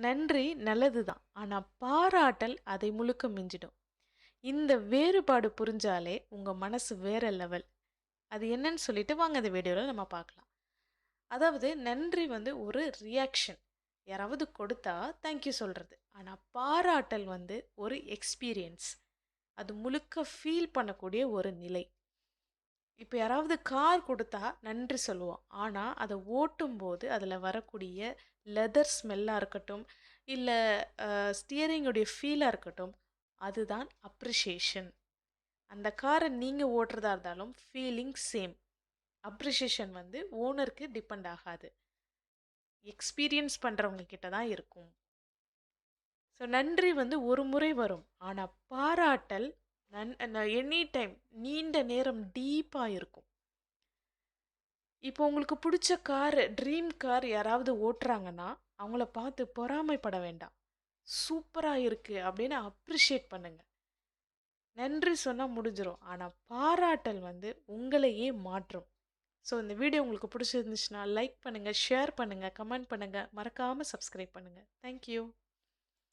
நன்றி நல்லது தான். ஆனா பாராட்டல் அதை முழுக்க மிஞ்சிடும். இந்த வேறுபாடு புரிஞ்சாலே உங்க மனசு வேற லெவல். அது என்னன்னு சொல்லிட்டு வாங்க இந்த வீடியோல நம்ம பார்க்கலாம். அதாவது நன்றி வந்து ஒரு ரியாக்ஷன். யாராவது கொடுத்தா தேங்க் யூ சொல்றது. ஆனா பாராட்டல் வந்து ஒரு எக்ஸ்பீரியன்ஸ். அது முழுக்க ஃபீல் பண்ணக்கூடிய ஒரு நிலை. இப்ப யாராவது கார் குடுத்தா நன்றி சொல்லுவோம். ஆனா, அத ஓட்டும்போது அதுல வரக்கூடிய லெதர் ஸ்மெல்லா இருக்கட்டும், இல்ல ஸ்டியரிங் உடைய ஃபீலா இருக்கட்டும், அதுதான் அப்ரிசியேஷன். அந்த கார நீங்க ஓட்டுறதா இருந்தாலும் ஃபீலிங் சேம். அப்ரிசியேஷன் வந்து ஓனருக்கு டிபெண்ட் ஆகாது. எக்ஸ்பீரியன்ஸ் பண்றவங்க கிட்ட தான் இருக்கும். ஸோ நன்றி வந்து ஒரு முறை வரும். ஆனா பாராட்டல் எனி டைம் நீண்ட நேரம் டீப்பா இருக்கும். இப்போ உங்களுக்கு புடிச்ச கார், ட்ரீம் கார் யாராவது ஓட்டுறாங்கன்னா, அவங்கள பார்த்து பொறாமைப்பட வேண்டாம். சூப்பரா இருக்கு அப்படின்னு அப்ரிஷியேட் பண்ணுங்க. நன்றி சொன்னா முடிஞ்சிரும். ஆனா பாராட்டல் வந்து உங்களையே மாற்றும். ஸோ இந்த வீடியோ உங்களுக்கு பிடிச்சிருந்துச்சுன்னா லைக் பண்ணுங்க, ஷேர் பண்ணுங்க, கமெண்ட் பண்ணுங்க. மறக்காம சப்ஸ்கிரைப் பண்ணுங்க. Thank you.